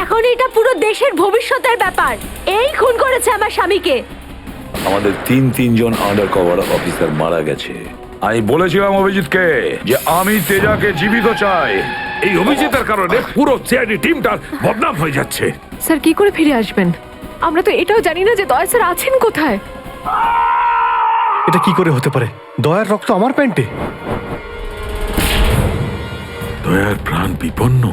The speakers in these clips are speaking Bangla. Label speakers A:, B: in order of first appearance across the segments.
A: এখন এটা পুরো দেশের ভবিষ্যতের ব্যাপার। এই খুন করেছে আমার স্বামীকে।
B: আমাদের তিনজন আন্ডার কভার অফিসার মারা গেছে। আমি বলেছিলাম অভিজিৎকে যে আমি তেজাকে জীবিত চাই।
C: এই অভিজিতের কারণে পুরো সিআইডি টিমটার বদনাম হয়ে যাচ্ছে।
D: স্যার কি করে ফিরে আসবেন? আমরা তো এটাও জানি না যে দয়া স্যার আছেন কোথায়।
E: এটা কি করে হতে পারে? দয়ার রক্ত আমার প্যান্টে।
C: দয়ার প্রাণ বিপন্ন।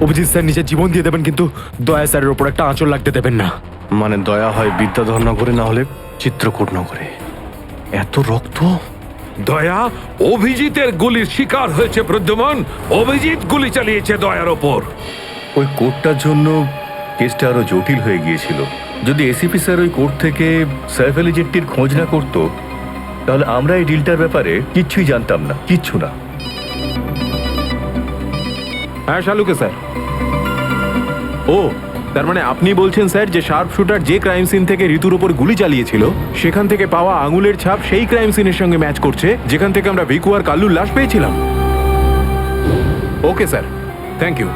E: অভিজিৎ স্যার নিজের জীবন দিয়ে দেবেন, কিন্তু দয়া স্যারের ওপর একটা আঁচল লাগতে দেবেন না। মানে দয়া হয় বিদ্যাধর নগরে, না হলে চিত্রকূট নগরে। এত রক্ত।
C: দয়া অভিজিতের গুলির শিকার হয়েছে। প্রদ্যুমন, অভিজিৎ গুলি চালিয়েছে দয়ার ওপর।
F: ওই কোর্টটার জন্য কেসটা আরো জটিল হয়ে গিয়েছিল। যদি এসিপি স্যার ওই কোর্ট থেকে সাইফ আলী জেট্টির খোঁজ না করতো, তাহলে আমরা এই ডিলটার ব্যাপারে কিচ্ছুই জানতাম না, কিচ্ছু না।
G: হ্যাঁ শালুকে স্যার। ও তার মানে আপনি বলছেন স্যার যে শার্প শুটার যে ক্রাইম সিন থেকে ঋতুর উপর গুলি চালিয়েছিল সেখান থেকে পাওয়া আঙুলের ছাপ সেই ক্রাইম সিনের সঙ্গে ম্যাচ করছে যেখান থেকে আমরা ভিকু আর কাল্লুর লাশ পেয়েছিলাম। Okay sir, thank you.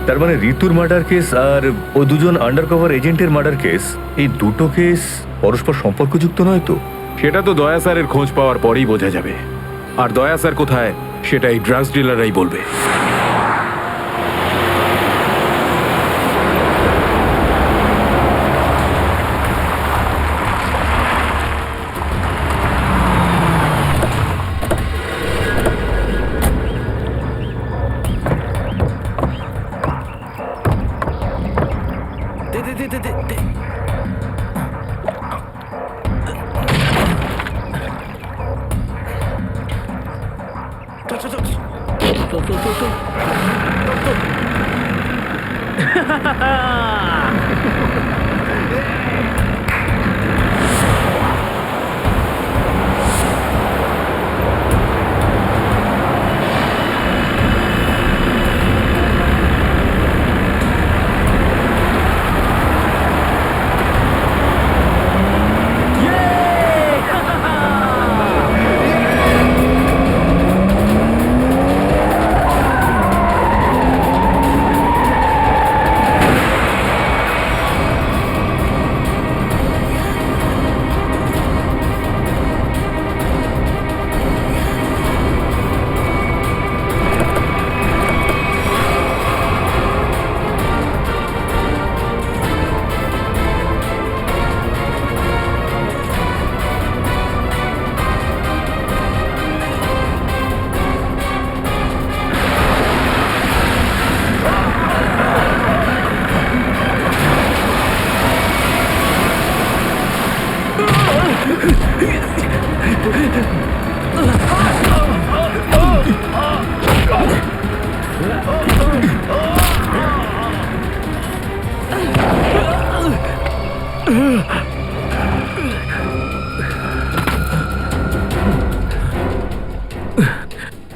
F: তার মানে ঋতুর মার্ডার কেস আর ও দুজন আন্ডারকভার এজেন্টের মার্ডার কেস, এই দুটো কেস পরস্পর সম্পর্কযুক্ত নয় তো?
G: সেটা তো দয়া স্যারের খোঁজ পাওয়ার পরেই বোঝা যাবে। আর দয়া স্যার কোথায় সেটা এই ড্রাগস ডিলাররাই বলবে।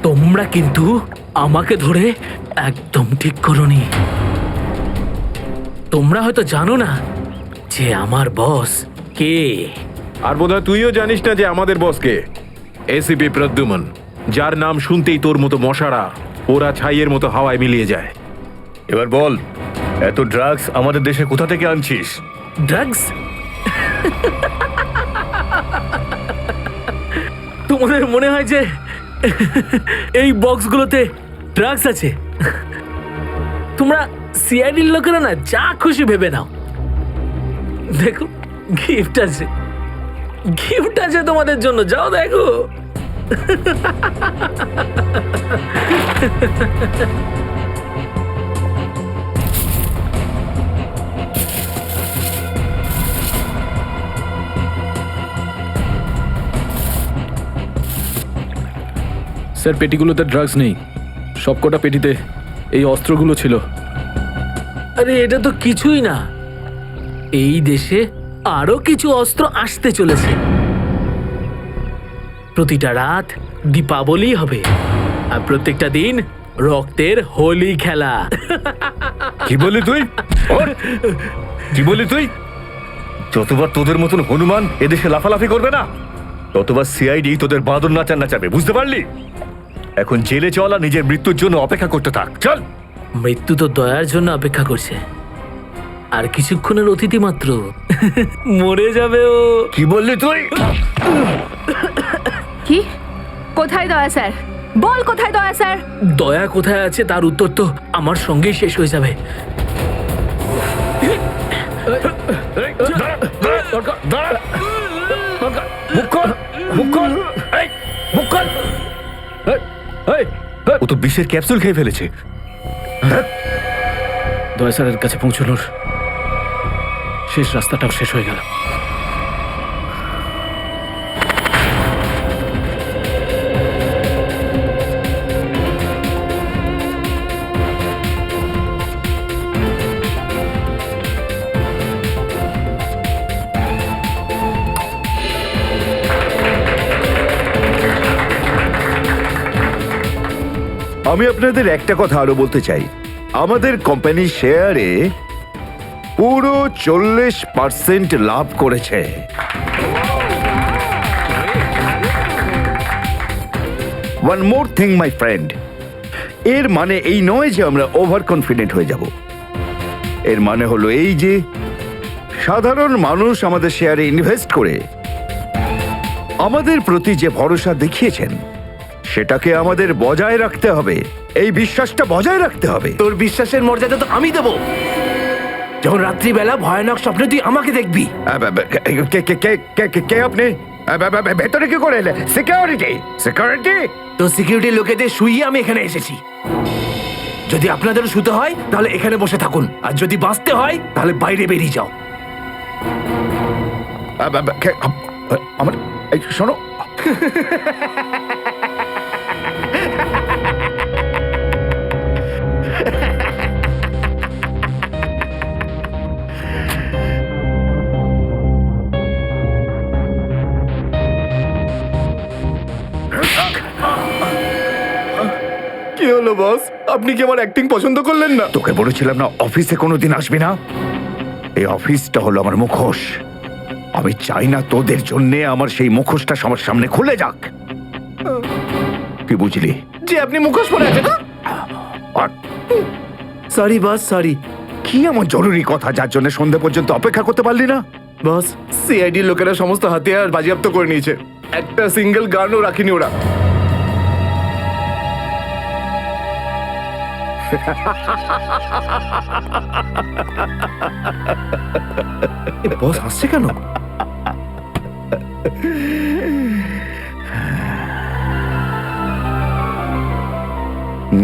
H: তোমরা কিন্তু আমাকে ধরে একদম ঠিক করোনি। তোমরা হয়তো জানো না যে আমার বস কে।
G: আর বোধহয় তুইও জানিস না যে আমাদের বসকে। এসিপি প্রদ্যুমন, যার নাম শুনতেই তোর মতো মশারা ওরা ছাইয়ের মতো হাওয়ায় মিলিয়ে যায়।
F: এবার বল, এত ড্রাগস আমাদের দেশে কোথা থেকে আনছিস?
H: ড্রাগস? তোমাদের মনে হয় যে এই বক্সগুলোতে ড্রাগস আছে? তোমরা সিআইডির লোকেরা না যা খুশি ভেবে নাও। দেখো গিফট আছে, গিফট আছে তোমাদের জন্য, যাও দেখো।
I: স্যার পেটিগুলোতে ড্রাগস নেই, সবকটা পেটিতে এই অস্ত্রগুলো ছিল।
H: আরে এটা তো কিছুই না, এই দেশে আরো কিছু অস্ত্র আসতে চলেছে। প্রতিটা রাত দীপাবলি হবে আর প্রত্যেকটা দিন রক্তের হোলি খেলা।
F: কি বলি তুই? কি বলি তুই? যতবার তোদের মতন হনুমান এদেশে লাফালাফি করবে না, ততবার সিআইডি তোদের বাঁদর নাচার নাচাবে, বুঝতে পারলি? এখন জেলে চল আর নিজের মৃত্যুর জন্য অপেক্ষা করতে থাক। চল।
H: মৃত্যু তো দয়ার জন্য অপেক্ষা করছে, আর কিছুক্ষণের অতিথি মাত্র মরে যাবে ও।
F: কি বললি তুই?
A: কি? কোথায় দয়া স্যার? বল কোথায় দয়া স্যার?
H: দয়া কোথায় আছে তার উত্তর তো আমার সঙ্গেই শেষ হয়ে যাবে।
F: ও তো বিষের ক্যাপসুল খেয়ে ফেলেছে।
I: দয়া স্যারের কাছে পৌঁছানোর শেষ রাস্তাটাও শেষ হয়ে গেল।
J: আমি আপনাদের একটা কথা আরো বলতে চাই, আমাদের কোম্পানির শেয়ারে পুরো 40% লাভ করেছে। One more thing my friend, এর মানে এই নয় যে আমরা ওভার কনফিডেন্ট হয়ে যাব। এর মানে হলো এই যে সাধারণ মানুষ আমাদের শেয়ারে ইনভেস্ট করে আমাদের প্রতি যে ভরসা দেখিয়েছেন সেটাকে আমাদের বজায় রাখতে হবে। এই বিশ্বাসটা বজায় রাখতে হবে।
E: তোর বিশ্বাসের মর্যাদা তো আমি দেবো যখন রাত্রিবেলা ভয়ানক স্বপ্নে তুই আমাকে দেখবি।
J: কে আপনি? ভেতরে কি করে এলে? সিকিউরিটি? সিকিউরিটি?
E: তো সিকিউরিটি লোকেদের শুইয়ে আমি এখানে এসেছি। যদি আপনাদেরও শুতে হয় তাহলে এখানে বসে থাকুন, আর যদি বাঁচতে হয় তাহলে বাইরে বেরিয়ে যাও।
J: আমার শোনো,
E: কি হলো বস? আপনি কি আমার অ্যাক্টিং পছন্দ করলেন না?
J: তোকে বলেছিলাম না অফিসে কোনোদিন আসবি না? এই অফিসটা হলো আমার মুখোশ। আমি চাই না তোদের জন্য আমার সেই মুখোশটা সবার সামনে খুলে যাক। কি বুঝলি?
E: যে আপনি মুখোশ পরে আছেন। Sorry boss, sorry.
J: কি এমন জরুরি কথা যার জন্য সন্ধে পর্যন্ত অপেক্ষা করতে পারলি না?
E: বস, সিআইডি লোকেরা সমস্ত হাতিয়ার বাজেয়াপ্ত করে নিয়েছে, একটা সিঙ্গেল গানও রাখিনি ওরা। বস হাসছে কেন?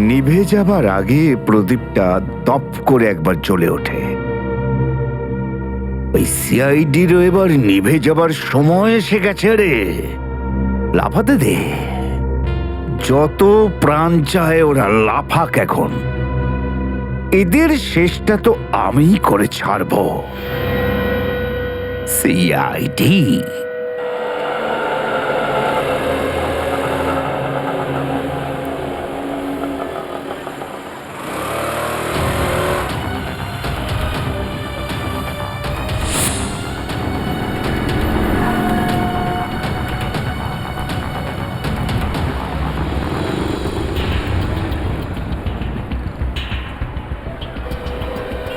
J: নিভে যাবার আগে প্রদীপটা দপ করে একবার জ্বলে ওঠে। ওই সিআইডিরও এবার নিভে যাবার সময় এসে গেছে রে। লাফাতে দে, যত প্রাণ চায় ওরা লাফাক এখন। এদের শেষটা তো আমিই করে ছাড়বো। সিআইডি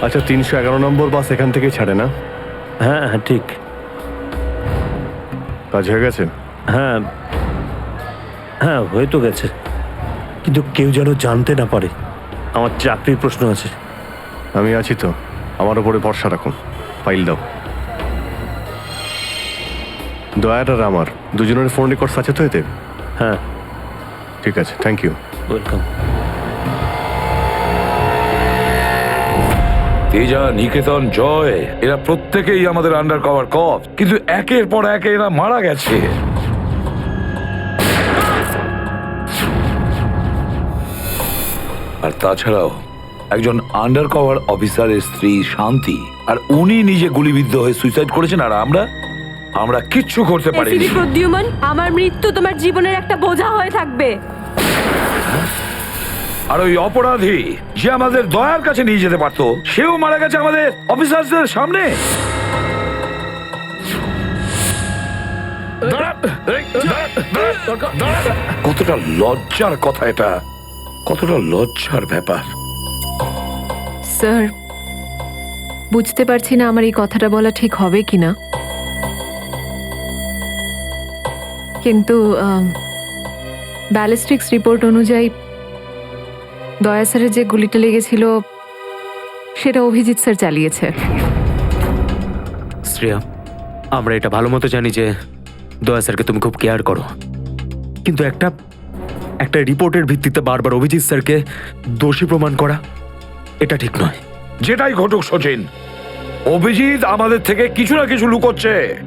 E: আচ্ছা, 311 নম্বর বাস এখান থেকে ছাড়ে না?
K: হ্যাঁ হ্যাঁ ঠিক।
E: কাজ হয়ে গেছে?
K: হ্যাঁ হ্যাঁ হয়ে তো গেছে, কিন্তু কেউ যেন জানতে না পারে। আমার চাকরির প্রশ্ন আছে।
E: আমি আছি তো, আমার উপরে ভরসা রাখুন। ফাইল দাও। দয়ার আর আমার দুজনের ফোন রেকর্ডস আছে তো এতে?
K: হ্যাঁ
E: ঠিক আছে, থ্যাংক ইউ।
K: ওয়েলকাম।
B: তেজা, নিকেতন, জয়, এরা প্রত্যেকেই আমাদের আন্ডার কভার কপ, কিন্তু একের পর এক এরা মারা গেছে। আর তাছাড়াও একজন আন্ডার কভার অফিসারের স্ত্রী শান্তি, আর উনি নিজে গুলিবিদ্ধ হয়ে সুইসাইড করেছেন, আর আমরা কিচ্ছু করতে পারিনি।
A: এসিপি প্রদ্যুম্ন, আমার মৃত্যু তোমার জীবনের একটা বোঝা হয়ে থাকবে।
B: আর ওই অপরাধী যে আমাদের দয়ার কাছে নিয়ে যেতে পারতো, সেও মারা গেছে আমাদের অফিসারদের সামনে। কতটা লজ্জার কথা এটা, কতটা লজ্জার ব্যাপার।
D: স্যার বুঝতে পারছি না আমার এই কথাটা বলা ঠিক হবে কিনা, কিন্তু ব্যালিস্টিক্স রিপোর্ট অনুযায়ী দয়া স্যারের যে গুলিটা লেগেছিল সেটা অভিজিৎ স্যার চালিয়েছে।
E: শ্রেয়া, আমরা এটা ভালো মতো জানি যে দয়া স্যারকে তুমি খুব কেয়ার করো, কিন্তু একটা রিপোর্টের ভিত্তিতে বারবার অভিজিৎ স্যারকে দোষী প্রমাণ করা এটা ঠিক নয়।
B: যেটাই ঘটুক সচিন, অভিজিৎ আমাদের থেকে কিছু না কিছু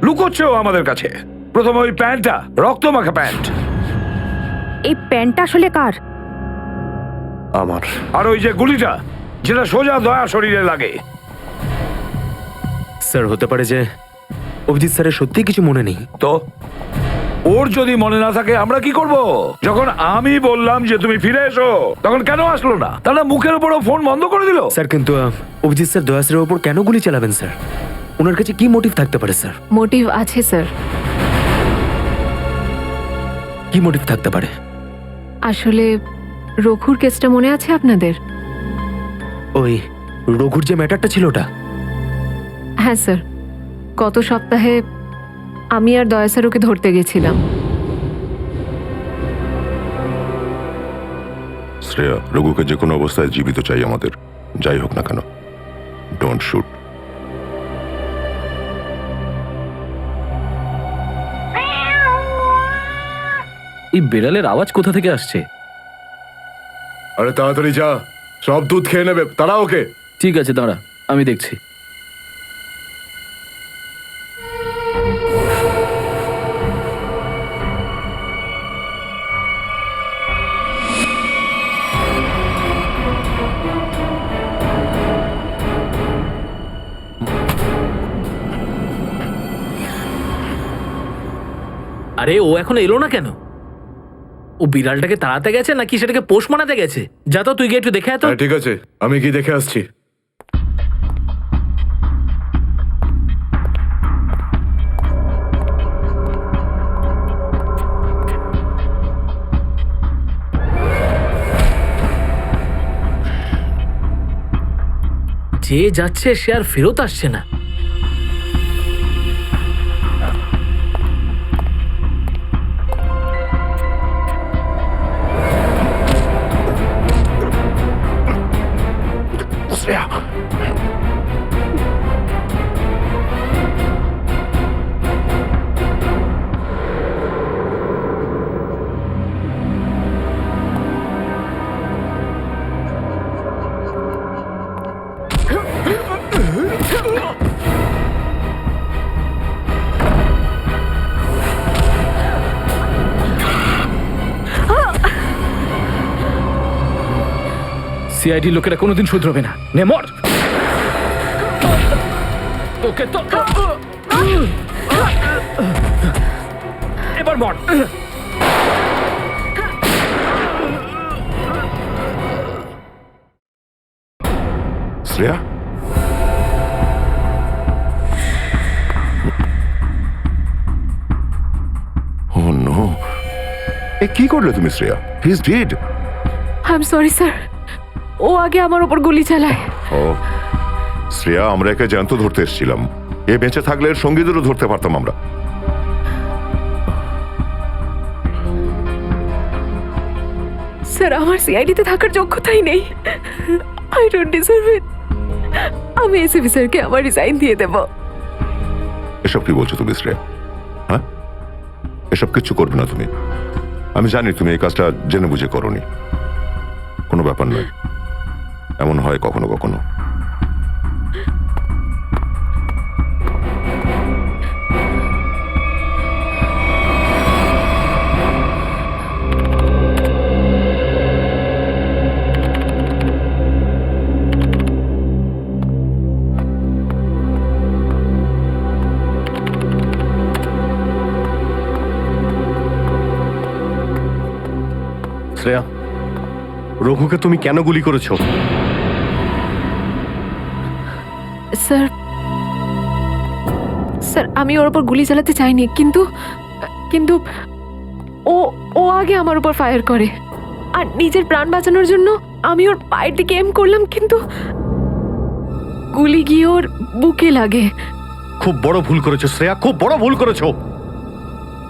B: লুকোচ্ছেও আমাদের কাছে। প্রথমে ওই প্যান্টটা, রক্তমাখা প্যান্ট।
A: এই প্যান্টটা আসলে কার?
E: আমার।
B: আর ওই যে গুলিটা, যেটা সোজা দয়া শরীরে লাগে।
E: স্যার, হতে পারে যে অভিজিৎ স্যারের সত্যি কিছু মনে নেই।
B: তো ওর যদি মনে না থাকে আমরা কি করব? যখন আমি বললাম যে তুমি ফিরে এসো, তখন কেন আসলো না? তাহলে মুখের উপরও ফোন বন্ধ করে দিল।
E: স্যার, কিন্তু অভিজিৎ স্যার দয়া স্যারের উপর কেন গুলি চালাবেন স্যার? ওনার কাছে কি মোটিভ থাকতে পারে স্যার?
D: মোটিভ আছে স্যার।
E: কি মোটিভ থাকতে পারে?
D: আসলে রঘুর কেসটা মনে আছে আপনাদের?
E: ওই রঘুর যে ম্যাটারটা ছিল ওটা?
D: হ্যাঁ স্যার, গত সপ্তাহে আমি আর দয়া স্যার ওকে ধরতে গেছিলাম।
L: শ্রেয়া, রঘুকে যে কোনো অবস্থায় জীবিত চাই আমাদের, যাই হোক না কেন। Don't shoot.
I: এই বেড়ালের আওয়াজ কোথা থেকে আসছে?
E: আরে তাড়াতাড়ি যা, সব দুধ খেয়ে নেবে, তারা ওকে।
I: ঠিক আছে, দাঁড়া, আমি দেখছি।
H: আরে ও এখন এলো না কেন? ও বিড়ালটাকে তাড়াতে গেছে নাকি সেটাকে পোষ মানাতে গেছে? যা তো, তুই গিয়ে একটু দেখে আয় তো।
E: ঠিক আছে, আমি কি দেখে আসছি।
H: যে যাচ্ছে সে আর ফেরত আসছে না।
I: সিআইডি লোকেরা কোনোদিন শুধরবে না। নে মর। তোকে তো এবার মর।
L: শ্রেয়া, ও নো, এ কি করলে তুমি Shreya? He is dead.
D: I am sorry sir, ও আগে আমার উপর গুলি চালায়।
L: ও শ্রেয়া, আমরা একে জ্যান্ত ধরতে এসেছিলাম। এ বেঁচে থাকলে এর সঙ্গীদেরও ধরতে পারতাম আমরা।
D: স্যার, আমার সিআইডিতে থাকার যোগ্যতাই নেই। আই ডোন্ট ডিজার্ভ ইট। আমি এসিপি স্যারকে আমার রিজাইন দিয়ে দেব।
L: এসব কি বলছো তুমি শ্রেয়া? হ্যাঁ, এসব কিচ্ছু করবে না তুমি। আমি জানি তুমি এই কাজটা জেনে বুঝে করোনি। কোনো ব্যাপার নয়, এমন হয় কখনো কখনো।
E: শ্রেয়া, রঘুকে তুমি কেন গুলি করেছো?
D: স্যার, স্যার আমি ওর উপর গুলি চালাতে চাইনি, কিন্তু কিন্তু ও ও আগে আমার উপর ফায়ার করে। আর নিজের প্রাণ বাঁচানোর জন্য আমি ওর পায়ের দিকে এম করলাম, কিন্তু গুলি গিয়ে ওর বুকে লাগে।
K: খুব বড় ভুল করেছো শ্রেয়া, খুব বড় ভুল করেছো।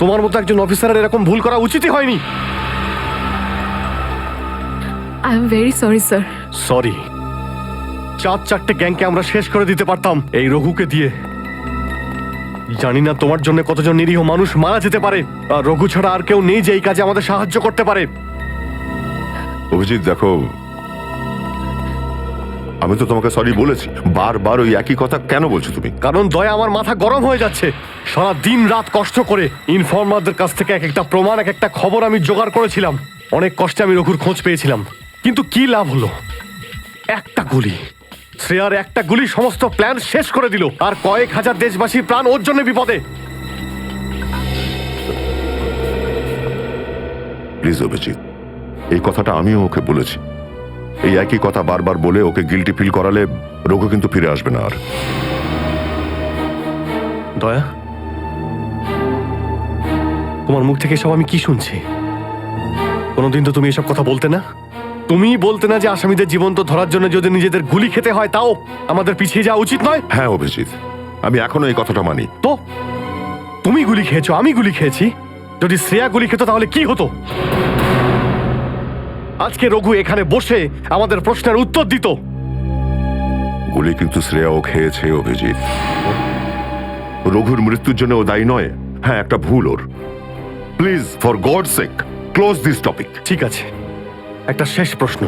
K: তোমার মতো একজন অফিসারের এরকম ভুল করা উচিতই হয়নি।
D: I am very sorry sir.
K: Sorry? 4-4টে গ্যাংকে আমরা শেষ করে দিতে পারতাম এই রঘুকে দিয়ে। জানি না তোমার জন্য কতজন নিরীহ মানুষ মারা যেতে পারে, আর রঘু ছাড়া আর কেউ নেই যে এই কাজে আমাদের সাহায্য করতে পারে।
L: অভিজিৎ দেখো, আমি তো তোমাকে সরি বলেছি, বারবার ওই একই কথা কেন বলছো তুমি?
K: কারণ দয়া আমার মাথা গরম হয়ে যাচ্ছে। সারা দিন রাত কষ্ট করে ইনফর্মারদের কাছ থেকে এক একটা প্রমাণ, এক একটা খবর আমি জোগাড় করেছিলাম। অনেক কষ্টে আমি রঘুর খোঁজ পেয়েছিলাম, কিন্তু কি লাভ হলো? একটা গুলি, শ্রেয়ার একটা গুলি সমস্ত প্ল্যান শেষ করে দিল, আর কয়েক হাজার দেশবাসীর প্রাণ ওর জন্য বিপদে।
L: প্লিজ অভিজিৎ, এই কথাটা আমিও ওকে বলেছি। এই একই কথা বারবার বলে ওকে গিল্টি ফিল করালে রঘু কিন্তু ফিরে আসবে না আর।
K: দয়া, তোমার মুখ থেকে সব আমি কি শুনছি? কোনোদিন তো তুমি এসব কথা বলতে না। তুমি বলতে না যে আসামিদের জীবন্ত ধরার জন্য যদি নিজেদের গুলি খেতে হয় তাও আমাদের পিছিয়ে যাওয়া উচিত নয়।
L: হ্যাঁ অভিজিৎ, আমি এখনো এই কথাটা মানি।
K: তো তুমি গুলি খেয়েছো, আমি গুলি খেয়েছি। যদি শ্রেয়া গুলি খেত তাহলে কি হতো? আজকে রঘু এখানে বসে আমাদের প্রশ্নের উত্তর দিত।
L: গুলি কিন্তু শ্রেয়াও খেয়েছে অভিজিৎ। রঘুর মৃত্যুর জন্য ও দায়ী নয়। হ্যাঁ, একটা ভুল ওর। Please, for God sake, close this topic.
K: ঠিক আছে, একটা শেষ প্রশ্ন।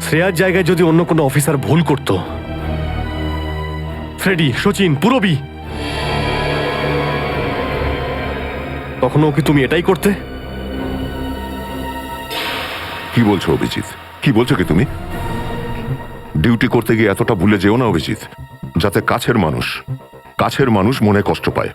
K: শ্রেয়ার জায়গায় যদি অন্য কোনো অফিসার ভুল করত, ফ্রেডি, সচিন, পুরবী, তখনও কি তুমি এটাই করতে?
L: কি বলছো অভিজিৎ? কি বলছো কি তুমি? ডিউটি করতে গিয়ে এতটা ভুলে যেও না অভিজিৎ, যাতে কাছের মানুষ মনে কষ্ট পায়।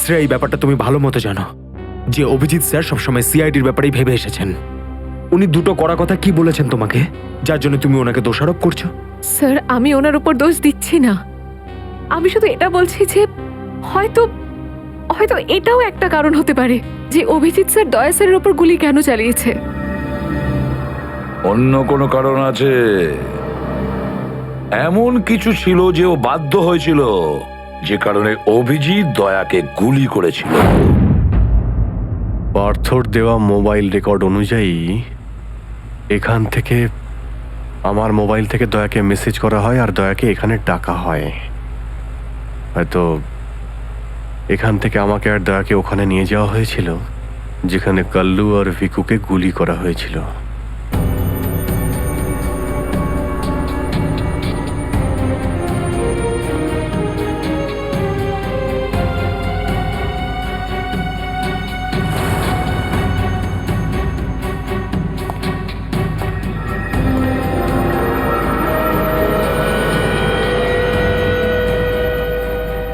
E: শ্রেয়া, এই ব্যাপারটা তুমি ভালো মতো জানো যে অভিজিৎ স্যার সবসময় সিআইডির ব্যাপারেই ভেবে এসেছেন। উনি দুটো কড়া কথা কি বলেছেন তোমাকে, যার জন্য তুমি ওনাকে দোষারোপ করছো?
D: স্যার, আমি ওনার উপর দোষ দিচ্ছি না। আমি শুধু এটা বলছি যে হয়তো হয়তো এটাও একটা কারণ হতে পারে যে অভিজিৎ স্যার দয়া স্যারের উপর গুলি কেন চালিয়েছে।
B: অন্য কোনো কারণ আছে? এমন কিছু ছিল যে ও বাধ্য হয়েছিল, যে কারণে অভিজিৎ দয়াকে গুলি করেছিল।
K: পার্থর দেওয়া মোবাইল রেকর্ড অনুযায়ী এখান থেকে আমার মোবাইল থেকে দয়াকে মেসেজ করা হয় আর দয়াকে এখানে ডাকা হয়। হয়তো এখান থেকে আমাকে আর দয়াকে ওখানে নিয়ে যাওয়া হয়েছিল যেখানে কাল্লু আর ভিকুকে গুলি করা হয়েছিল।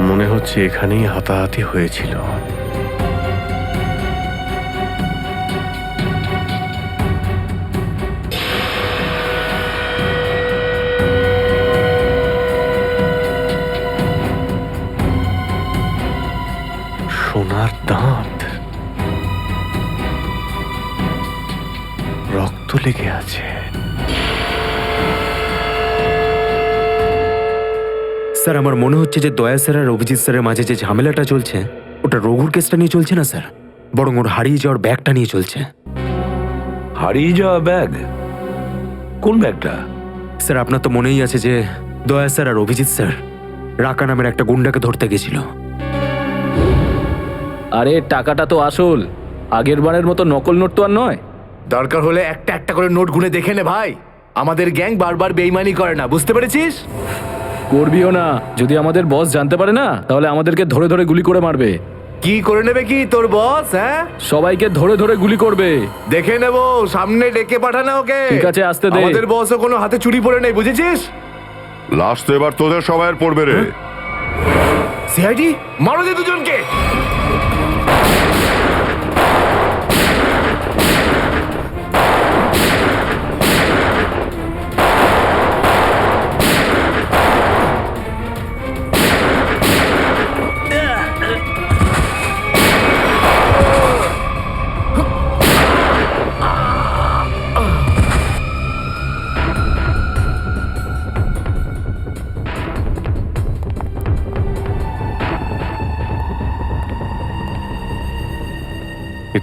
K: মনে হচ্ছে এখানেই হাতাহাতি হয়েছিল। সোনার দাঁত, রক্ত লেগে আছে।
E: স্যার, আমার মনে হচ্ছে যে দয়া স্যার আর অভিজিৎ স্যারের মাঝে যে ঝামেলাটা চলছে ওটা রঘুর কেসটা নিয়ে চলছে না স্যার, বরং ওর হারিয়ে যাওয়ার ব্যাগটা নিয়ে চলছে।
B: হারিয়ে যাওয়া ব্যাগ? কোন ব্যাগটা?
E: স্যার, আপনার তো মনেই আছে যে দয়া স্যার আর অভিজিৎ স্যার রাকা নামের একটা গুন্ডাকে ধরতে গেছিল।
I: আরে টাকাটা তো আসল, আগের বারের মতো নকল নোট তো আর নয়।
M: দরকার হলে একটা একটা করে নোট গুনে দেখে নে ভাই। আমাদের গ্যাং বারবার বেইমানি করে না, বুঝতে পেরেছিস?
I: করবিও না। যদি আমাদের বস জানতে পারে না তাহলে আমাদেরকে ধরে ধরে গুলি করে মারবে।
M: কি করে নেবে কি তোর বস? হ্যাঁ,
I: সবাইকে ধরে ধরে গুলি করবে।
M: দেখে নেব, সামনে ডেকে পাঠানো ওকে।
I: ঠিক আছে, আসতে দে।
M: আমাদের বসও কোনো হাতে চুরি পড়ে নেই, বুঝেছিস?
L: লাস্ট তো এবার তোদের সবাই পড়বে রে।
M: সিআইডি মারো দে দুজনকে।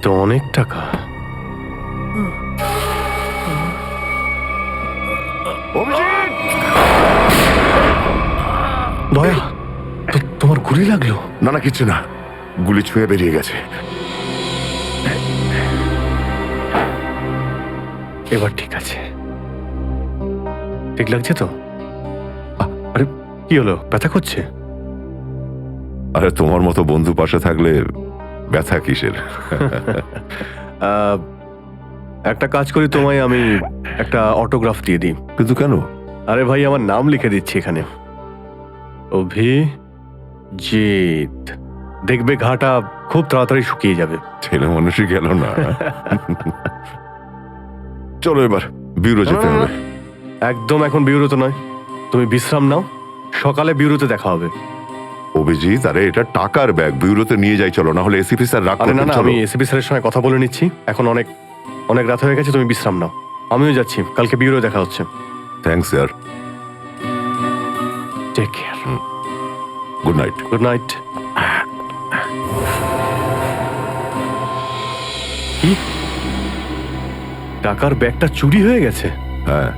K: তো অনেক টাকা। দয়া, তোমার গুলি লাগলো?
L: না না, কিচ্ছু না, গুলি ছুঁয়ে বেরিয়ে গেছে।
K: এবার ঠিক আছে, ঠিক লাগছে তো? আরে কি হলো, ব্যথা করছে?
L: আরে তোমার মতো বন্ধু পাশে থাকলে ব্যথা কিসের?
K: একটা কাজ করি, তোমায় আমি একটা অটোগ্রাফ দিয়ে দিই।
L: কিন্তু কেন?
K: আরে ভাই, আমার নাম লিখে দিচ্ছি এখানে, অভিজিৎ। দেখবে ঘাটা খুব তাড়াতাড়ি শুকিয়ে যাবে।
L: ছেলে মানুষই গেল না। চলো এবার ব্যুরো যেতে হবে।
K: একদম এখন ব্যুরোতে নয়, তুমি বিশ্রাম নাও, সকালে ব্যুরোতে দেখা হবে।
L: অভিজিৎ, আরে এটা টাকার ব্যাগ, ব্যুরোতে নিয়ে যাই চলো, না হলে এসিপি স্যার রাগ
K: আরে না
L: করবেন।
K: না, আমি এসিপি স্যারের সঙ্গে কথা বলে নিচ্ছি, এখন অনেক অনেক রাত হয়ে গেছে, তুমি বিশ্রাম নাও। আমিও যাচ্ছি, কালকে ব্যুরো দেখা হচ্ছে।
L: Thanks sir.
K: Take care.
L: Good night.
K: Good night. কি, টাকার ব্যাগটা চুরি হয়ে গেছে?
L: হ্যাঁ,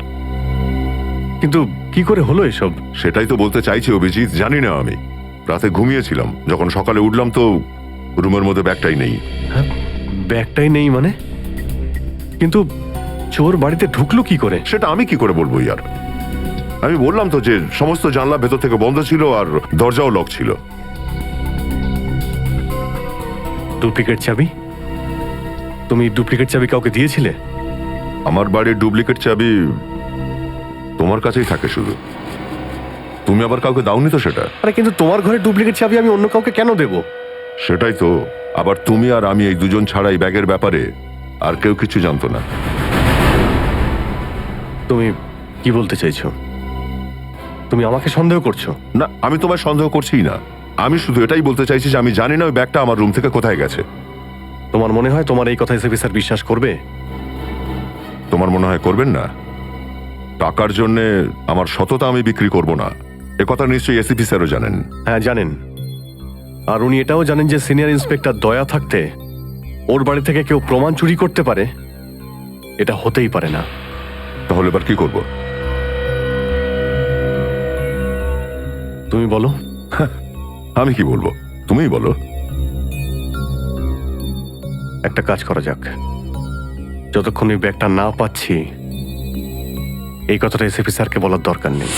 K: কিন্তু কি করে হলো এসব?
L: সেটাই তো বলতে চাইছি অভিজিৎ, জানি না। আমি রাতে ঘুমিয়েছিলাম, যখন সকালে উঠলাম তো রুমের মধ্যে ব্যাগটাই নেই।
K: হ্যাঁ, ব্যাগটাই নেই মানে? কিন্তু চোর বাড়িতে ঢুকলো কি করে?
L: সেটা আমি কি করে বলবো ইয়ার? আমি বললাম তো যে সমস্ত জানলা ভেতর থেকে বন্ধ ছিল আর দরজাও লক ছিল।
K: ডুপ্লিকেট চাবি? তুমি ডুপ্লিকেট চাবি কাউকে দিয়েছিলে?
L: আমার বাড়ির ডুপ্লিকেট চাবি তোমার কাছেই থাকে শুধু, তুমি আবার কাউকে দাওনি তো সেটা।
K: আরে কিন্তু তোমার ঘরে ডুপ্লিকেট চাবি আমি অন্য কাউকে কেন দেব?
L: সেটাই তো, আবার তুমি আর আমি এই দুজন ছাড়া এই ব্যাগের ব্যাপারে আর কেউ কিছু জানতো না।
K: তুমি কি বলতে চাইছো? তুমি আমাকে সন্দেহ করছো?
L: না, আমি তোমায় সন্দেহ করছি না, আমি শুধু এটাই বলতে চাইছি যে আমি জানি না ওই ব্যাগটা আমার রুম থেকে কোথায় গেছে।
K: তোমার মনে হয় তোমার এই কথা এসএপি স্যার বিশ্বাস করবে?
L: তোমার মনে হয় করবেন না? টাকার জন্য আমার সততা আমি বিক্রি করব না, এ কথা নিশ্চয়ই এসিপি স্যারও জানেন।
K: হ্যাঁ জানেন, আর উনি এটাও জানেন যে সিনিয়র ইন্সপেক্টর দয়া থাকতে ওর বাড়ি থেকে কেউ প্রমাণ চুরি করতে পারে, এটা হতেই পারে না।
L: তাহলে এবার কি করব?
K: তুমি বলো।
L: আমি কি বলবো, তুমিই বলো।
K: একটা কাজ করা যাক, যতক্ষণ এই ব্যাগটা না পাচ্ছি এই কথাটা এসএপি স্যারকে বলার দরকার নেই।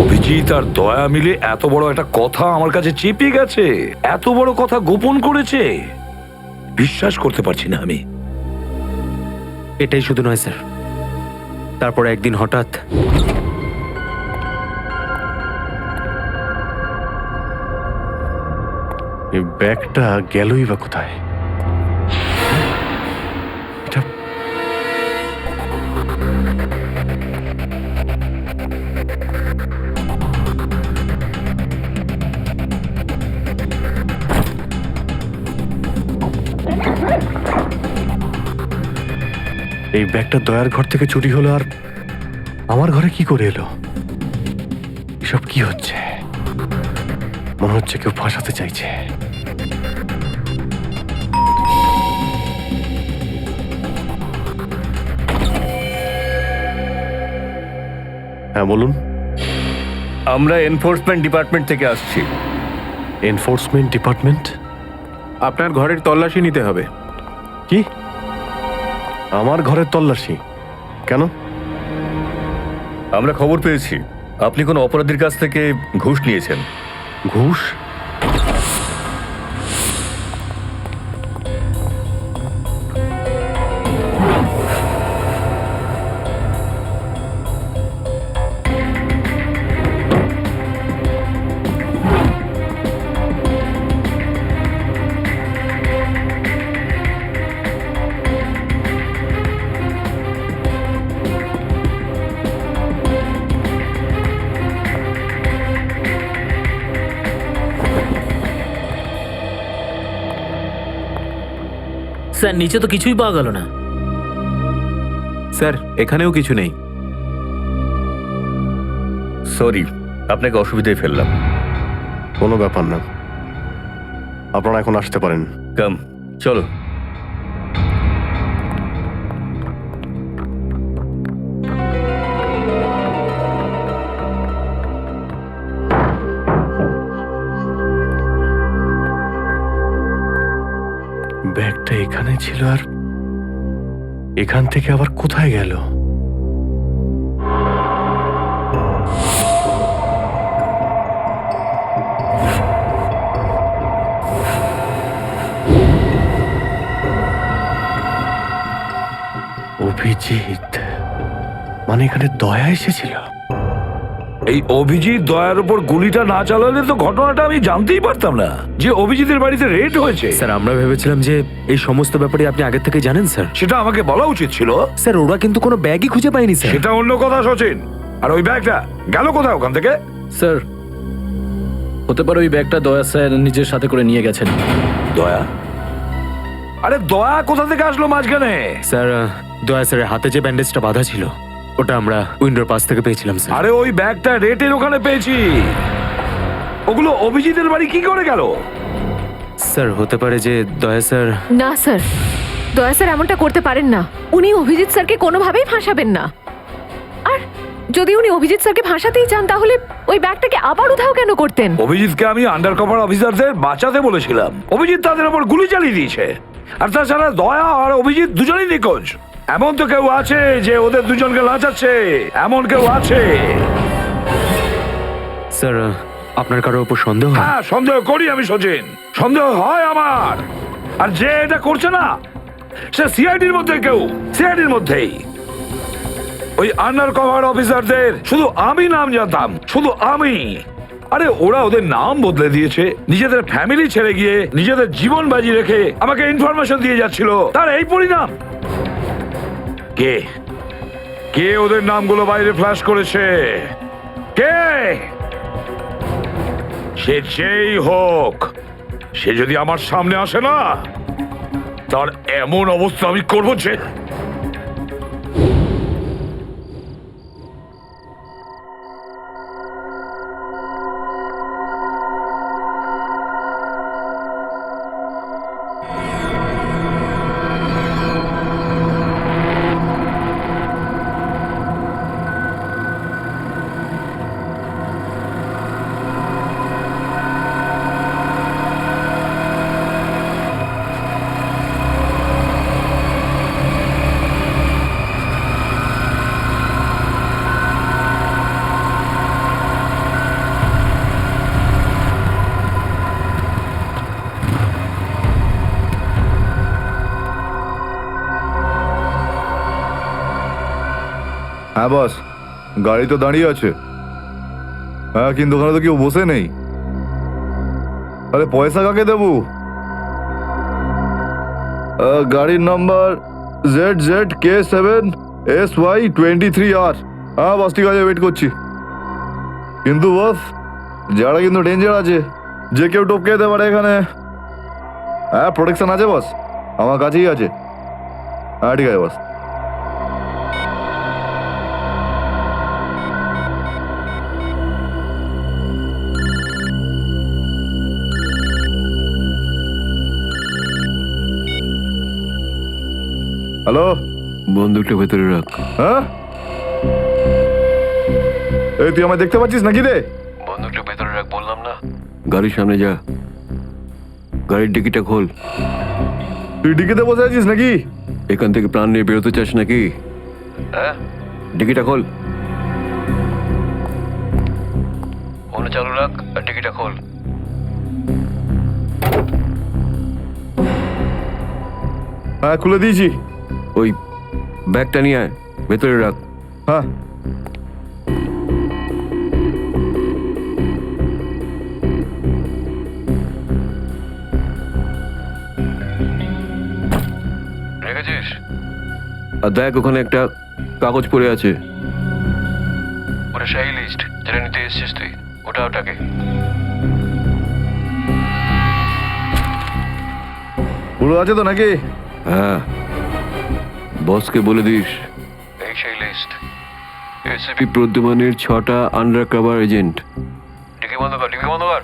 B: অভিজিৎ আর দয়া মিলে এত বড় একটা কথা আমার কাছে চেপে গেছে, এত বড় কথা গোপন করেছে, বিশ্বাস করতে পারছি না আমি।
E: এটাই শুধু নয় স্যার, তারপর একদিন হঠাৎ
K: এই ব্যাগটা গেলই বা কোথায়? এটা এই ব্যাগটা দয়ার ঘর থেকে চুরি হলো, আর আমার ঘরে কি করে এলো? এসব কি হচ্ছে? মনে হচ্ছে কেউ ফাঁসাতে চাইছে। হ্যাঁ বলুন।
F: আমরা এনফোর্সমেন্ট ডিপার্টমেন্ট থেকে আসছি।
K: Enforcement department?
G: আপনার ঘরের তল্লাশি নিতে হবে।
K: কি? আমার ঘরের তল্লাশি কেন?
F: আমরা খবর পেয়েছি আপনি কোনো অপরাধীর কাছ থেকে ঘুষ নিয়েছেন।
K: ঘুষ?
H: স্যার নিচে তো কিছুই পাওয়া গেল না।
G: স্যার এখানেও কিছু নেই।
F: সরি, আপনাকে অসুবিধায় ফেললাম।
K: কোনো ব্যাপার না, আপনারা এখন আসতে পারেন।
F: কাম, চলো।
K: ব্যাগটা এখানে ছিল, আর এখান থেকে আবার কোথায় গেল? অভিজিৎ, মানে এখানে দয়া এসেছিল?
B: এই অভিজিৎ দয়ার উপর গুলিটা না চালালে তো ঘটনাটা আমি জানতেই পারতাম না যে অভিজিতের বাড়িতে রেড হয়েছে।
E: স্যার আমরা ভেবেছিলাম যে এই সমস্ত ব্যাপারে আপনি আগে থেকে জানেন স্যার।
B: সেটা আমাকে বলা উচিত ছিল।
E: স্যার ওরা কিন্তু কোনো ব্যাগই খুঁজে পায়নি স্যার।
B: সেটা অন্য কথা সচিন। আর ওই ব্যাগটা গেল কোথায় ওখান থেকে?
I: স্যার হতে পারে ওই ব্যাগটা দয়া স্যার নিজের সাথে করে নিয়ে গেছেন।
B: দয়া? আরে দয়া কোথা থেকে আসলো মাঝখানে?
E: স্যার দয়া স্যারের হাতে যে ব্যান্ডেজটা বাঁধা ছিল ওটা আমরা উইন্ডোর পাশ থেকে পেয়েছিলাম স্যার।
B: আরে ওই ব্যাগটা রেটের ওখানে পেয়েছি। ওগুলো অভিজিতের বাড়ি কি করে গেল?
E: স্যার হতে পারে যে দয়া স্যার।
D: না স্যার, দয়া স্যার এমনটা করতে পারেন না। উনি অভিজিৎ স্যারকে কোনোভাবেই ফাঁসাবেন না। আর যদি উনি অভিজিৎ স্যারকে ফাঁসাতেই চান তাহলে ওই ব্যাগটাকে আবার উধাও কেন করতেন?
B: অভিজিৎকে আমি আন্ডার কভার অফিসারদের বাঁচাতে বলেছিলাম। অভিজিৎ তাদের উপর গুলি চালিয়ে দিয়েছে। আর তাছাড়া দয়া আর অভিজিৎ দুজনেই নিখোঁজ। এমন তো কেউ আছে যে ওদের দুজনকে লাচাচ্ছে, এমন কেউ আছে?
E: স্যার আপনার কারোর উপর সন্দেহ?
B: হ্যাঁ সন্দেহ করি আমি সচিন, সন্দেহ হয় আমার। আর যে এটা করছে না সে সিআইডির মধ্যে কেউ, সিআইডির মধ্যেই। ওই আন্ডার কভার অফিসারদের শুধু আমি নাম জানতাম, শুধু আমি। আরে ওরা ওদের নাম বদলে দিয়েছে, নিজেদের ফ্যামিলি ছেড়ে গিয়ে নিজেদের জীবন বাজি রেখে আমাকে ইনফরমেশন দিয়ে যাচ্ছিল। তার এই পরিণাম। কে কে ওদের নামগুলো বাইরে ফ্ল্যাশ করেছে? কে? সে যেই হোক, সে যদি আমার সামনে আসে না তার এমন অবস্থা আমি করবো যে।
N: হ্যাঁ বস, গাড়ি তো দাঁড়িয়ে আছে। হ্যাঁ কিন্তু ওখানে তো কেউ বসে নেই। আরে পয়সা কাকে দেবো? গাড়ির নাম্বার ZZK7SY23R। হ্যাঁ বস ঠিক আছে, ওয়েট করছি। কিন্তু বস যারা কিন্তু ডেঞ্জার আছে, যে কেউ টপকে যেতে পারে এখানে। হ্যাঁ প্রোটেকশন আছে বস, আমার কাছেই আছে। হ্যাঁ ঠিক আছে বস। হ্যালো,
K: বন্দুকটা ভেতরে রাখ।
N: হ্যাঁ এই তুই আমায় দেখতে পাচ্ছিস নাকি রে?
K: বন্দুকটা ভেতরে রাখ বললাম না। গাড়ির সামনে যা, গাড়ির ডিকিটা খোল।
N: তুই ডিকিতে বসে আছিস নাকি?
K: এখান থেকে প্রাণ নিয়ে বেরোতে চাস নাকি? হ্যাঁ ডিকিটা খোল। ফোন চালু রাখ আর ডিকিটা খোল।
N: হ্যাঁ খুলে দিয়েছি।
K: ওই ব্যাগটা নিয়ে আয়, ভেতরে রাখ।
N: হ্যাঁ
K: রেখেছিস? আর দেখ ওখানে একটা কাগজ পড়ে আছে, ওটা সেই লিস্ট যেটা নিতে এসেছিস তুই। ওটাকে
N: পুরো আছে তো নাকি?
K: হ্যাঁ বসকে বলে দিস এই সেই লিস্ট। এসিপি প্রদ্যুমানের 6টা আন্ডার কভার এজেন্ট। ডিকি বন্ধ কর, ডিকি বন্ধ কর।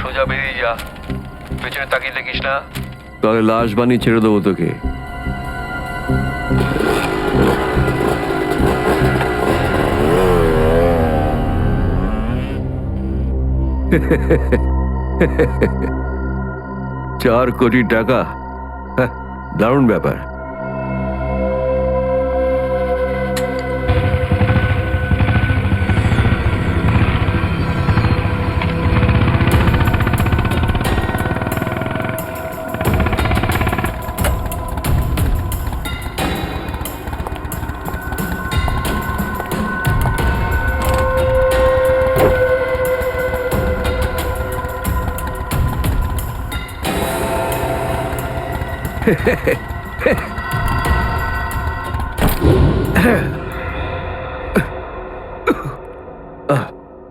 K: সোজা বেরিয়ে যা। যা, পেছনে তাকিয়ে দেখিস না।
I: তাহলে লাশ বানিয়ে ছেড়ে দেবো তোকে। $4 কোটি, হ্যাঁ, দারুণ ব্যাপার।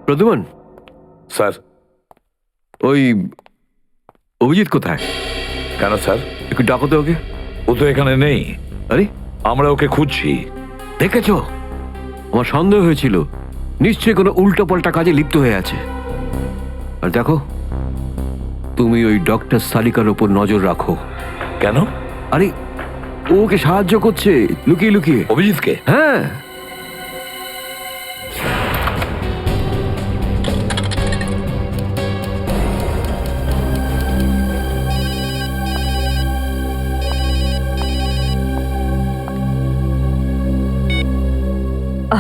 I: প্রদ্যুমন
B: স্যার,
I: ওই অভিজিৎ কোথায়?
B: কেন স্যার?
I: একটু ডাকো তো ওকে।
B: ও তো এখানে নেই।
I: আরে,
B: আমরা ওকে খুঁজছি।
I: দেখেছো, আমার সন্দেহ হয়েছিল নিশ্চয়ই কোনো উল্টো পাল্টা কাজে লিপ্ত হয়ে আছে। আর দেখো, তুমি ওই ডক্টর সালিকার ওপর নজর রাখো।
B: কেন?
I: আরে, ও ওকে সাহায্য করছে লুকিয়ে লুকিয়ে।
B: অভিজিৎকে?
I: হ্যাঁ।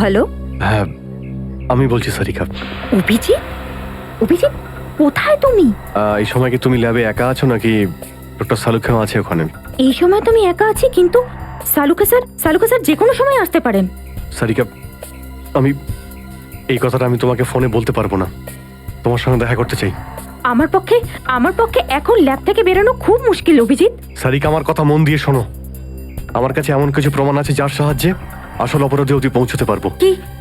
A: হ্যালো,
K: হ্যাঁ, আমি বলছি সারিকা।
A: অভিজিৎ? অভিজিৎ, কোথায় তুমি?
K: এই সময় কি তুমি ল্যাবে একা আছো নাকি ডক্টর সালুখাও আছে ওখানে?
A: এই সময় তো আমি একা আছি, কিন্তু সালুকা স্যার যে কোনো সময় আসতে পারেন।
K: সারিকা, আমি এই কথাটা আমি তোমাকে ফোনে বলতে পারবো না। তোমার সঙ্গে দেখা করতে চাই।
A: আমার পক্ষে এখন ল্যাব থেকে বেরোনো খুব মুশকিল অভিজিৎ।
K: সারিকা, আমার কথা মন দিয়ে শোনো। আমার কাছে এমন কিছু প্রমাণ আছে যার সাহায্যে আসল অপরাধী অবধি পৌঁছতে পারবো।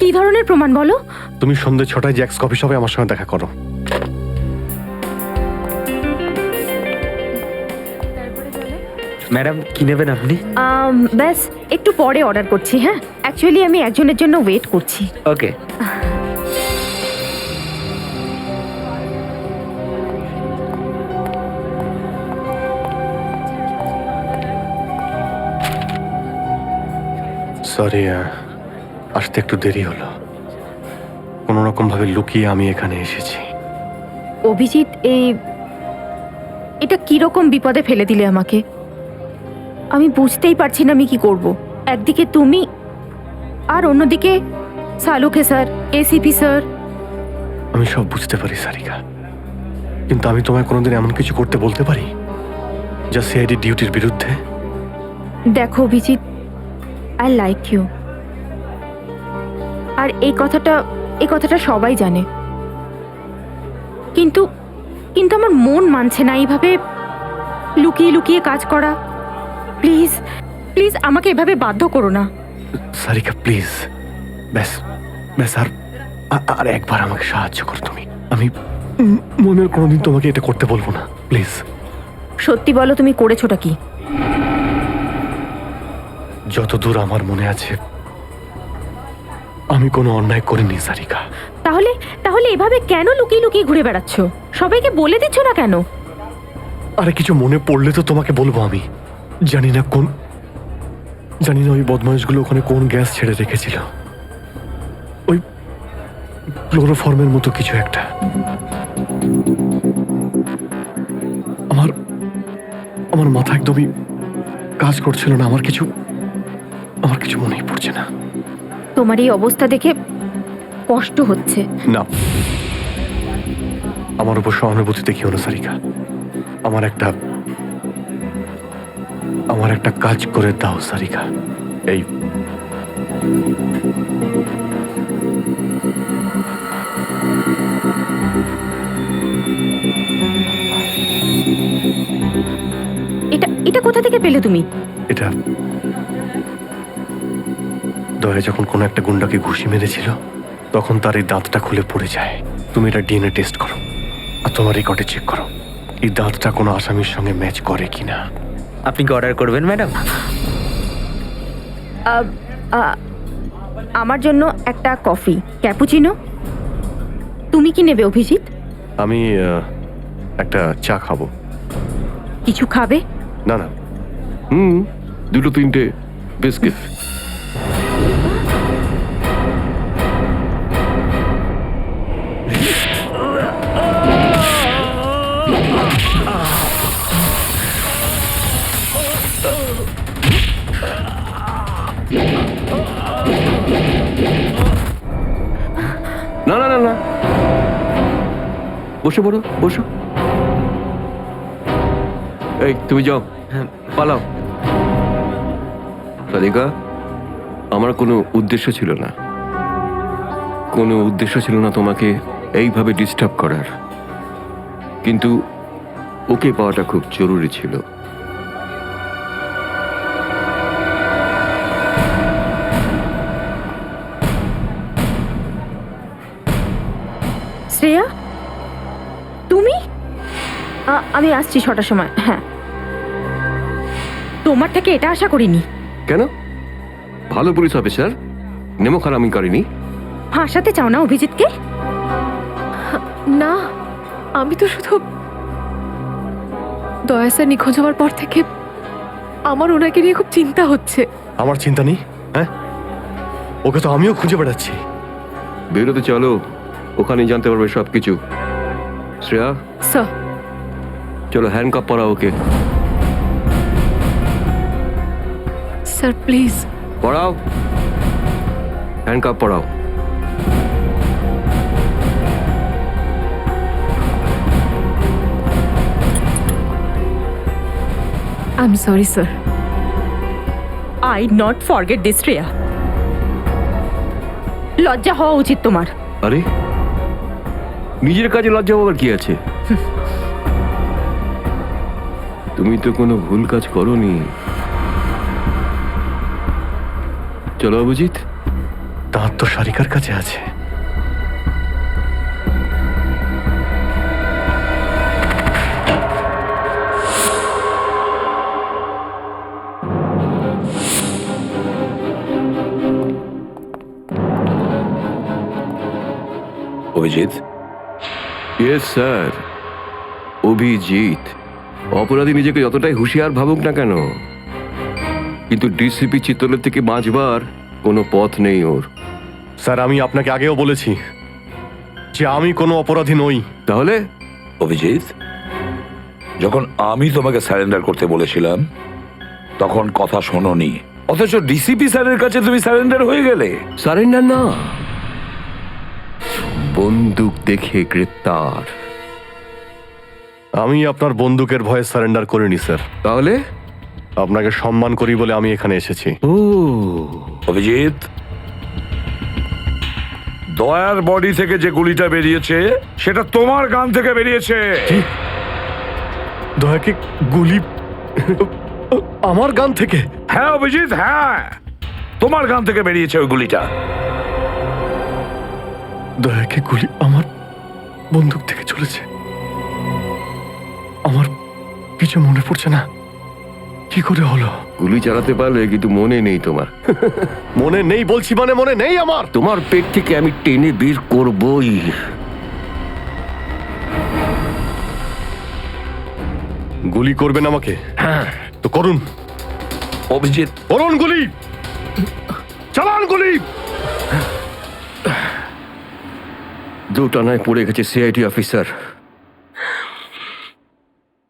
A: কি ধরনের প্রমাণ বলো?
K: তুমি সন্ধ্যে 6টায় জ্যাক্স কফি শপে আমার সঙ্গে দেখা করো।
E: ম্যাডাম, কি নেবেন আপনি?
A: ব্যাস একটু পরে অর্ডার করছি। হ্যাঁ, অ্যাকচুয়ালি আমি একজনের জন্য ওয়েট করছি।
E: ওকে।
K: সরি, আসতে একটু দেরি হলো। কোনো রকম ভাবে লুকিয়ে আমি এখানে এসেছি।
A: অভিজিৎ, এটা কিরকম বিপদে ফেলে দিলে আমাকে। আমি বুঝতেই পারছি না আমি কি করব। একদিকে তুমি আর অন্যদিকে সালুকে স্যার, এসিপি স্যার।
K: আমি সব বুঝতে পারি সারিকা, কিন্তু আমি তোমায় কোনোদিন এমন কিছু করতে বলতে পারি যা সিআইডি ডিউটির বিরুদ্ধে?
A: দেখো অভিজিৎ, আই লাইক ইউ, আর এই কথাটা সবাই জানে, কিন্তু আমার মন মানছে না এইভাবে লুকিয়ে লুকিয়ে কাজ করা। প্লিজ প্লিজ আমাকে এভাবে বাধ্য করো না।
K: সারিকা প্লিজ, ব্যাস আর একবার আমাকে সাহায্য করো তুমি। আমি মনের কোনোদিন তোমাকে এটা করতে বলবো না, প্লিজ।
A: সত্যি বলো, তুমি করেছোটা কি?
K: যতদূর আমার মনে আছে আমি কোনো অন্যায় করিনি সারিকা।
A: তাহলে এভাবে কেন লুকিয়ে লুকিয়ে ঘুরে বেড়াচ্ছ? সবাইকে বলে দিচ্ছ না কেন?
K: আরে কিছু মনে পড়লে তো তোমাকে বলবো। আমি জানি না ওই বদমাইশগুলো ওখানে কোন গ্যাস ছেড়ে রেখেছিল। ওই ক্লোরোফর্মের মতো কিছু একটা। আমার মাথা একদমই কাজ করছিল না। আমার কিছু মনেই পড়ছে না।
A: তোমার এই অবস্থা দেখে কষ্ট হচ্ছে।
K: না, আমার উপর সহানুভূতি দেখিও না সারিকা। আমার একটা কাজ করে দাও সারিকা। এই
A: এটা কোথা থেকে পেলে তুমি?
K: এটা দয়া যখন কোনো একটা গুন্ডাকে ঘুষি মেরেছিল তখন তার এই দাঁতটা খুলে পড়ে যায়। তুমি এটা ডিএনএ টেস্ট করো আর তোমার রেকর্ডে চেক করো এই দাঁতটা কোনো আসামির সঙ্গে ম্যাচ করে কিনা।
E: আপনি কি অর্ডার করবেন ম্যাডাম?
A: আমার জন্য একটা কফি ক্যাপুচিনো। তুমি কি নেবে অভিজিৎ?
K: আমি একটা চা খাবো।
A: কিছু খাবে?
K: না না,
I: দুটো তিনটে বিস্কিট। না না না না, বসে পড়ো, বসো। এই তুমি যাও,
E: হ্যাঁ।
I: পালাও। সাদিকা, আমার কোনো উদ্দেশ্য ছিল না, কোনো উদ্দেশ্য ছিল না তোমাকে এইভাবে ডিস্টার্ব করার, কিন্তু ওকে পাওয়াটা খুব জরুরি ছিল।
A: শ্রেয়া, তুমি? আমি আসছি 6টার সময়। হ্যাঁ, তোমার থেকে এটা আশা করিনি।
I: কেন? ভালো পুলিশ অফিসার, নেমো খারামি করেনি।
A: ফাঁসাতে চাও না অভিজিৎকে?
D: না, আমি তো শুধু দয়া স্যার নিখোঁজ হওয়ার পর থেকে আমার ওনাকে নিয়ে খুব চিন্তা হচ্ছে।
K: আমার চিন্তা নেই, হ্যাঁ? ওকে তো আমিও খুঁজে বেড়াচ্ছি।
I: বেরোতে চলো, ওখানেই জানতে পারবে সব কিছু। শ্রেয়া,
D: স্যার।
I: চলো হ্যান্ডকাপ পরাও ওকে।
D: Sir please.
I: পড়াও, হ্যান্ডকাপ পড়াও।
D: I am sorry sir.
A: I not forget this Shreya. লজ্জা হওয়া উচিত তোমার।
I: আরে, নিজের কাজে লজ্জা পাবার কি আছে? তুমি তো কোনো ভুল কাজ করোনি। চলো অভিজিৎ।
K: দাঁত তো সারিকার কাছে আছে।
B: অভিজিৎ?
I: Yes sir, Abhijit. অপরাধী নিজেকে যতটাই হুঁশিয়ার ভাবুক না কেন, কিন্তু ডিসিপি চিত্তলের থেকে বাঁচবার কোনো পথ নেই ওর।
K: স্যার, আমি আপনাকে আগেও বলেছি যে আমি কোনো অপরাধী নই।
I: তাহলে?
B: অভিজিৎ, যখন আমি তোমাকে সারেন্ডার করতে বলেছিলাম তখন কথা শোনোনি, অথচ ডিসিপি স্যারের কাছে তুমি সারেন্ডার হয়ে গেলে।
I: সারেন্ডার না, বন্দুক দেখে গ্রেপ্তার।
K: আমি আপনার বন্দুকের ভয়ে সারেন্ডার করিনি স্যার।
I: তাহলে?
K: আপনাকে সম্মান করি বলে আমি এখানে এসেছি।
I: ও
B: অভিজিৎ, দয়ার বডি থেকে যে গুলিটা বেরিয়েছে সেটা তোমার গান থেকে বেরিয়েছে।
K: দয়াকে গুলি আমার গান থেকে?
B: হ্যাঁ অভিজিৎ, হ্যাঁ, তোমার গান থেকে বেরিয়েছে ওই গুলিটা।
K: দয়াকে গুলি আমার বন্দুক থেকে চলেছে? আমার কিছু মনে পড়ছে না, কি করে হলো?
I: গুলি চালাতে পারলে, কিন্তু মনে নেই তোমার।
K: মনে নেই বলছি মানে মনে নেই আমার।
I: তোমার পেট থেকে আমি টেনে বের করবই।
K: গুলি করবেন আমাকে?
B: হ্যাঁ
K: তো করুন
B: অভিজিৎ,
K: করুন গুলি, চালান গুলি।
I: দুটানায় পড়ে গেছে সিআইডি অফিসার।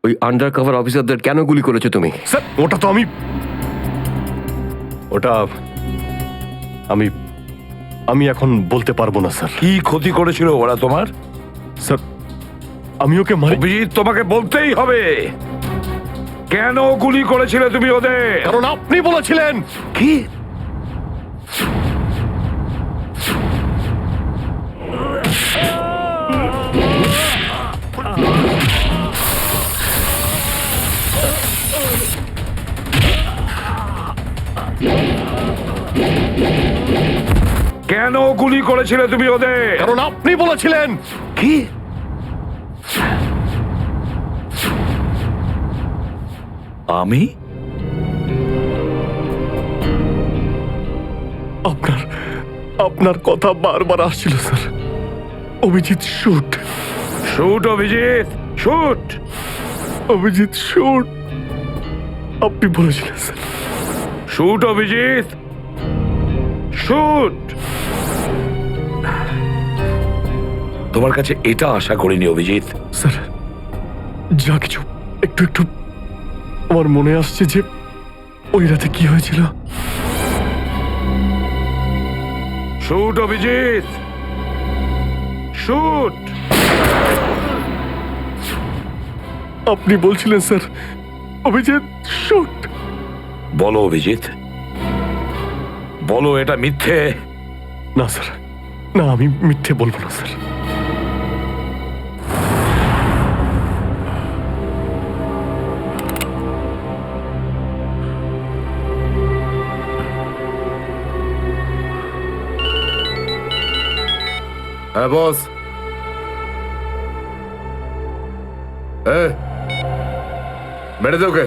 I: ওই আন্ডার কভার অফিসারদের কেন গুলি করেছো তুমি?
K: স্যার, ওটা তো আমি এখন বলতে পারবো না স্যার।
B: কি ক্ষতি করেছিল ওরা তোমার?
K: স্যার, আমি ওকে মারি।
B: অভিজিৎ, তোমাকে বলতেই হবে কেন গুলি করেছিলে তুমি ওদের।
K: কারণ আপনি বলেছিলেন।
B: কি? কেন গুলি করেছিলে তুমি ওদের?
K: কারণ আপনি বলেছিলেন।
B: কি? আমি?
K: আপনার কথা বারবার আসছিল sir. Abhijit shoot.
B: Shoot Abhijit, shoot.
K: Abhijit shoot, আপনি বলেছিলেন স্যার।
B: Shoot Abhijit, shoot. তোমার কাছে এটা আশা করিনি অভিজিৎ।
K: স্যার, যা কিছু একটু একটু আমার মনে আসছে যে ওই রাতে কি হয়েছিল।
B: Shoot Abhijit, shoot.
K: আপনি বলছিলেন স্যার, অভিজিৎ শুট।
B: বলো অভিজিৎ, বলো এটা মিথ্যে।
K: না স্যার, না, আমি মিথ্যে বলবো না স্যার।
M: হ্যাঁ বস। বেড়ে দে ওকে।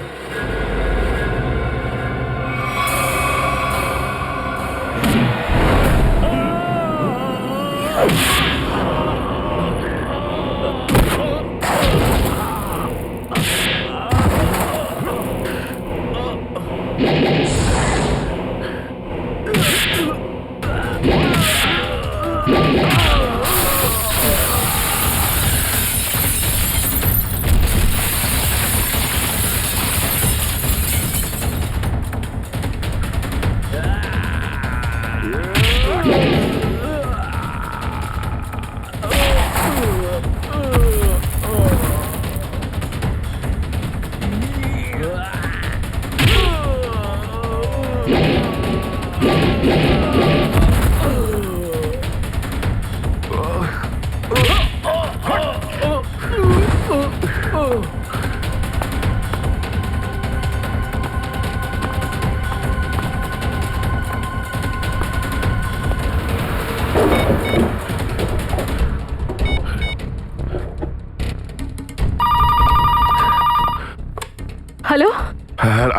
D: Hello,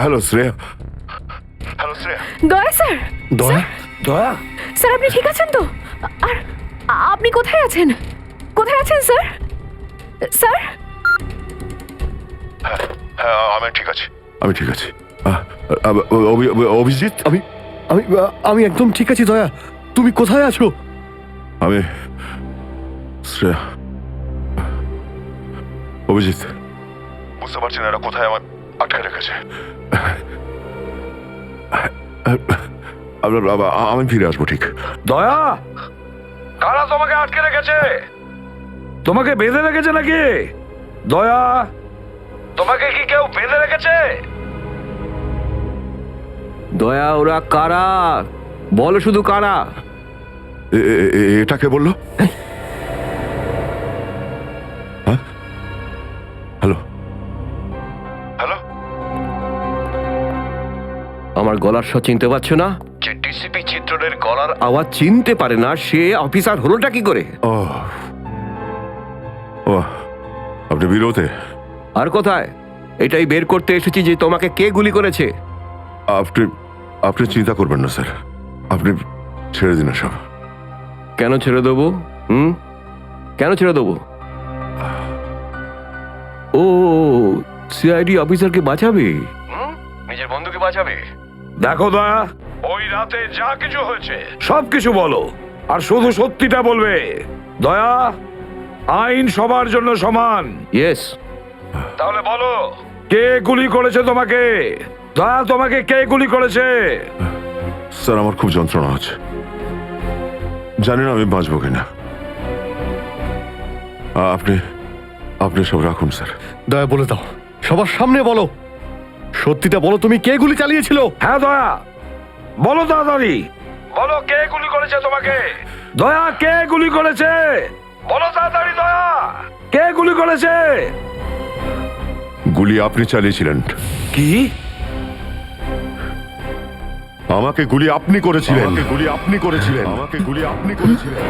L: hello Shreya.
D: Daya sir.
K: দয়া,
B: দয়া,
D: স্যার আপনি ঠিক আছেন তো? আর আপনি কোথায় আছেন? কোথায় আছেন স্যার? স্যার,
L: হ্যাঁ, আমি ঠিক আছি, আমি ঠিক আছি। অভিজিৎ,
K: আমি আমি আমি একদম ঠিক আছি। দয়া, তুমি কোথায় আছো?
L: আমি শ্রেয়া। অভিজিৎ, বুঝতে পারছি না এরা কোথায় আমার আটকে রেখেছে। আমি ফিরে আসবো ঠিক।
B: দয়া, কারা তোমাকে আটকে রেখেছে? তোমাকে বেঁধে রেখেছে নাকি? দয়া, তোমাকে কি কেউ বেঁধে রেখেছে?
I: দয়া, ওরা কারা? বলো শুধু কারা।
L: এটা কে বললো? হ্যাঁ, হ্যালো হ্যালো,
I: আমার গলার স্বর চিনতে পারছো না? যে ডিসিপি চিত্রনের গলার আওয়াজ চিনতে পারে না, সে অফিসার হলোটা কি করে?
L: ও ও, আপনি বিরোধে?
I: আর কোথায়? এটাই বের করতে এসেছি যে তোমাকে কে গুলি করেছে।
L: আপনি আপনি চিন্তা করবেন না স্যার, আপনি ছেড়ে দিন সব।
I: কেন ছেড়ে দেবো? কেন ছেড়ে দেবো? ও, সিআইডি অফিসারকে বাঁচাবে, নিজের বন্ধুকে বাঁচাবে।
B: দেখো দয়া, ওই রাতে যা কিছু হয়েছে সব কিছু বলো, আর শুধু সত্যিটা বলবে। দয়া, আইন সবার জন্য সমান।
I: ইয়েস।
B: তাহলে বলো, কে গুলি করেছে তোমাকে? দয়া, তোমাকে কে গুলি করেছে?
L: স্যার, আমার খুব যন্ত্রণা হচ্ছে, জানি না আমি বাঁচবো কিনা। আপনি আপনি সব রাখুন স্যার।
K: দয়া, বলে দাও, সবার সামনে বলো, সত্যিটা বলো, তুমি কে গুলি চালিয়েছিল?
B: হ্যাঁ দয়া, বলো তাড়াতাড়ি, বলো কে গুলি করেছে তোমাকে? দয়া, কে গুলি করেছে? বলো তাড়াতাড়ি দয়া, কে গুলি করেছে?
L: গুলি আপনি চালিয়েছিলেন।
B: কি?
L: আমাকে গুলি আপনি করেছিলেন। আমাকে গুলি আপনি করেছিলেন। আমাকে গুলি আপনি করেছিলেন।